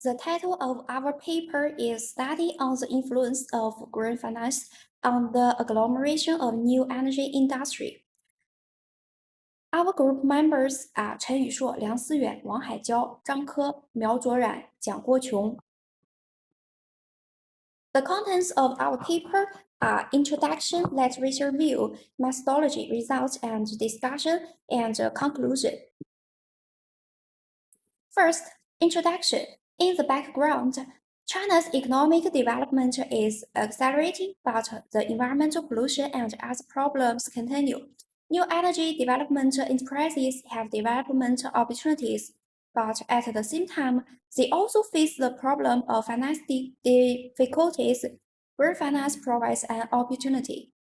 The title of our paper is Study on the Influence of Green Finance on the Agglomeration of New Energy Industry. Our group members are 陈宇硕、梁思远、王海娇、张科、苗卓冉、蒋国琼。The contents of our paper are introduction, literature review, methodology, results and discussion, and conclusion. First, introduction. In the background, China's economic development is accelerating, but the environmental pollution and other problems continue. New energy development enterprises have development opportunities, but at the same time, they also face the problem of financing difficulties. Green finance provides an opportunity.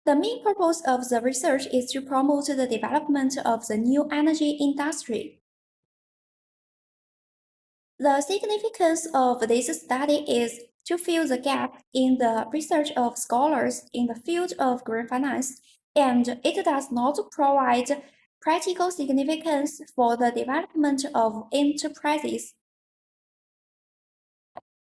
The main purpose of the research is to promote the development of the new energy industry. The significance of this study is to fill the gap in the research of scholars in the field of green finance, and it does not provide practical significance for the development of enterprises.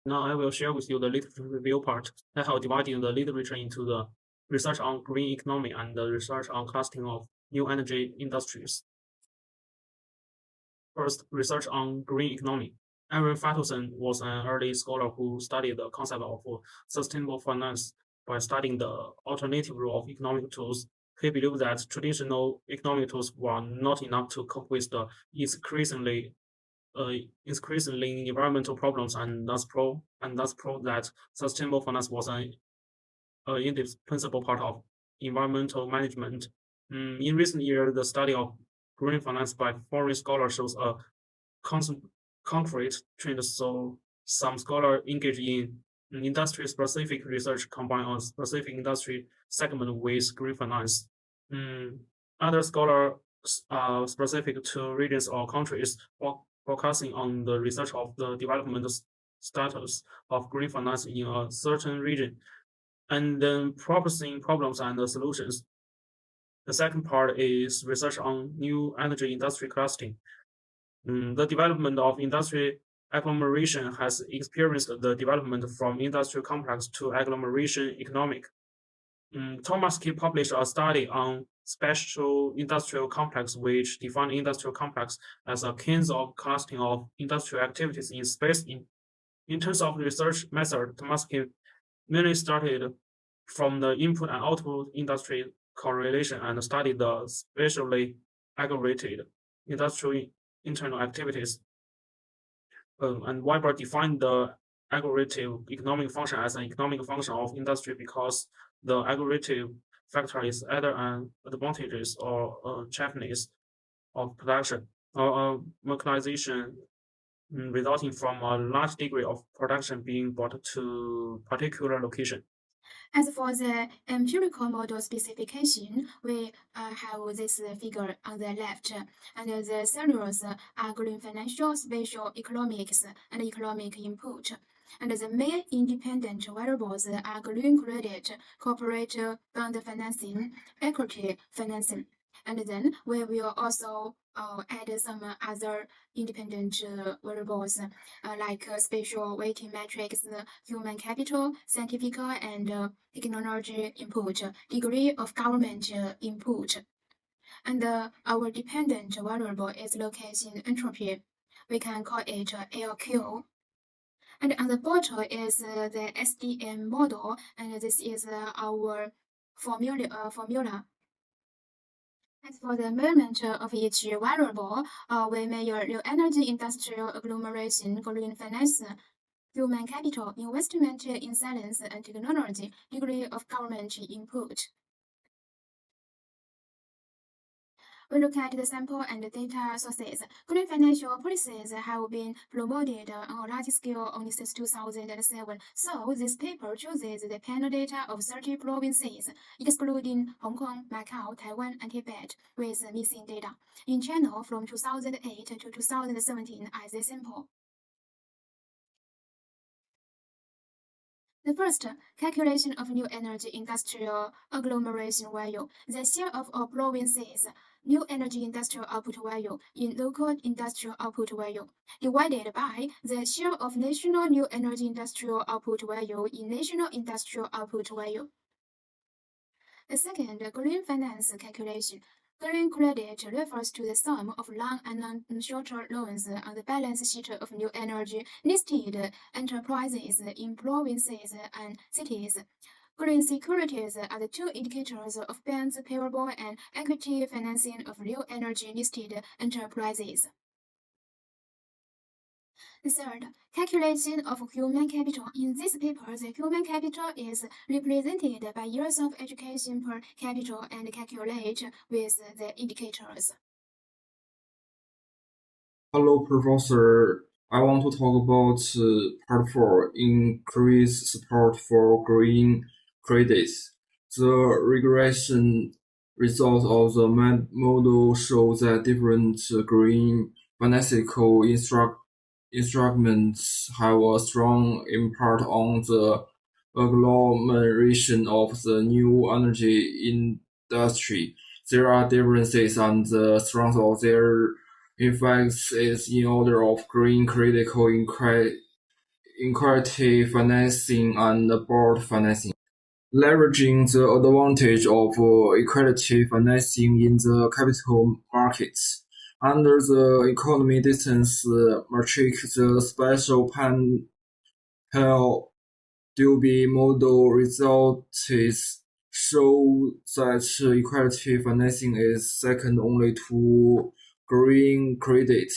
Now I will share with you the literature review part. I have divided the literature into the research on green economy and the research on clustering of new energy industries. First, research on green economy. ABF507 was an early scholar who studied the concept of sustainable finance by studying the alternative role of economic tools. He believed that traditional economic tools were not enough to cope with the increasingly environmental problems, and thus proved that sustainable finance was an indispensable part of environmental management. In recent years, the study of green finance by foreign scholars shows a concrete trend. So some scholars engage in industry-specific research, combine a specific industry segment with green finance. Other scholars are specific to regions or countries, focusing on the research of the development status of green finance in a certain region, and then proposing problems and solutions. The second part is research on new energy industry clustering. The development of industry agglomeration has experienced the development from industrial complex to agglomeration economic. Thomas Key published a study on special industrial complex, which defined industrial complex as a kinds of clustering of industrial activities in space. In terms of research method, Thomas Key mainly started from the input and output industry correlation and studied the spatially aggregated industrial internal activities. And Weber defined the aggregative economic function as an economic function of industry because the aggregative factor is either an advantages or a cheapness of production or a mechanization resulting from a large degree of production being brought to particular location. As for the empirical model specification, we have this figure on the left, and the scenarios are green financial, spatial economics, and economic input. And the main independent variables are green credit, corporate bond financing, equity financing. And then we will also add some other independent variables like spatial weighting metrics, human capital, scientific and technology input, degree of government input. And our dependent variable is location entropy. We can call it LQ. And on the bottom is the SDM model, and this is our formula. As for the measurement of each variable, we measure new energy industrial agglomeration, green finance, human capital, investment in science and technology, degree of government input. We look at the sample and data sources. Green financial policies have been promoted on a large scale only since 2007, so this paper chooses the panel data of 30 provinces, excluding Hong Kong, Macau, Taiwan, and Tibet, with missing data, in China from 2008 to 2017 as a sample. The first, calculation of new energy industrial agglomeration value. The share of all provinces new energy industrial output value in local industrial output value, divided by the share of national new energy industrial output value in national industrial output value. The second, green finance calculation. Green credit refers to the sum of long and short-term loans on the balance sheet of new energy listed enterprises in provinces and cities. Green securities are the two indicators of bonds payable and equity financing of new energy listed enterprises. The third, calculation of human capital. In this paper, the human capital is represented by years of education per capita and calculate with the indicators. Hello, Professor. I want to talk about part 4, increase support for green credits. The regression results of the model show that different green financial instruments have a strong impact on the agglomeration of the new energy industry. There are differences on the strength of their effects is in order of green critical equity financing and board financing. Leveraging the advantage of equity financing in the capital markets. Under the economy distance metric, the special panel Dewey model results show that equity financing is second only to green credit.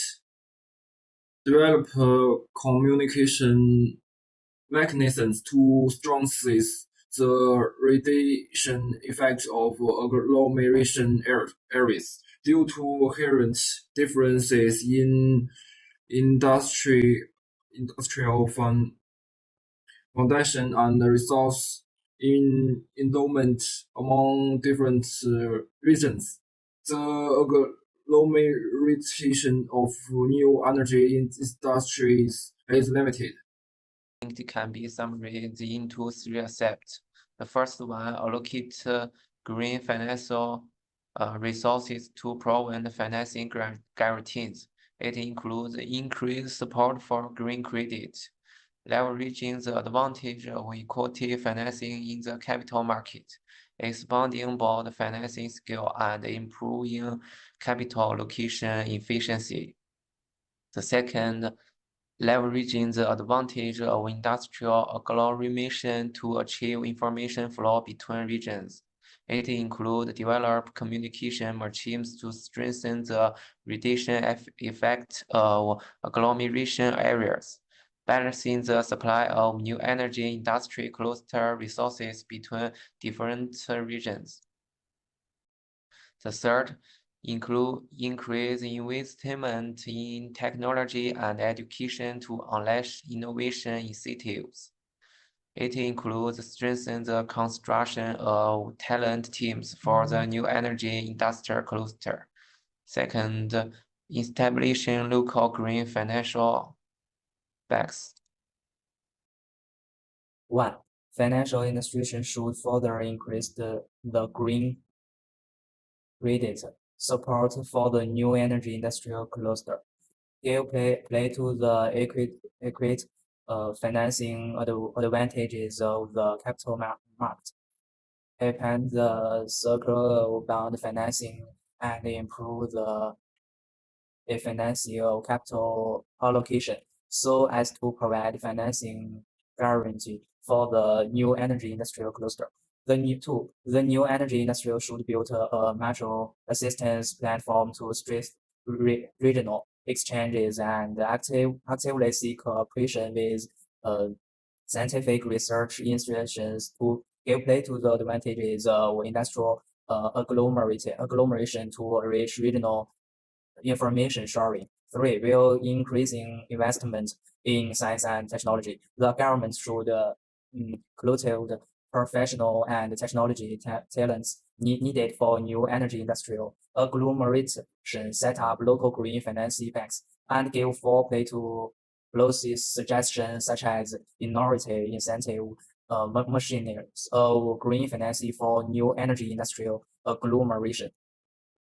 Develop communication mechanisms to strengthen the radiation effect of agglomeration areas. Due to inherent differences in industrial foundation and resource endowment among different regions, the agglomeration of new energy industries is limited. It can be summarized into 3 aspects. The first one, allocate green financial resources to provide financing guarantees. It includes increased support for green credit, leveraging the advantage of equity financing in the capital market, expanding bond financing scale, and improving capital allocation efficiency. The second, leveraging the advantage of industrial agglomeration to achieve information flow between regions. It includes develop communication machines to strengthen the radiation effect of agglomeration areas, balancing the supply of new energy industry cluster resources between different regions. The third, increase investment in technology and education to unleash innovation initiatives. It includes strengthening the construction of talent teams for the new energy industrial cluster. Second, establishing local green financial banks. 1. Financial institutions should further increase the green credit support for the new energy industrial cluster. Give play to the equity financing advantages of the capital market. Expand the circle of bond financing and improve the efficiency of capital allocation so as to provide financing guarantee for the new energy industrial cluster. The new energy industrial should build a mutual assistance platform to strengthen regional exchanges and actively seek cooperation with scientific research institutions to give play to the advantages of industrial agglomeration to reach regional information sharing. 3. Will increasing investment in science and technology. The government should cultivate professional and technology talents needed for new energy industrial agglomeration, set up local green financing banks, and give full play to policy suggestions such as innovative incentive machines of green financing for new energy industrial agglomeration.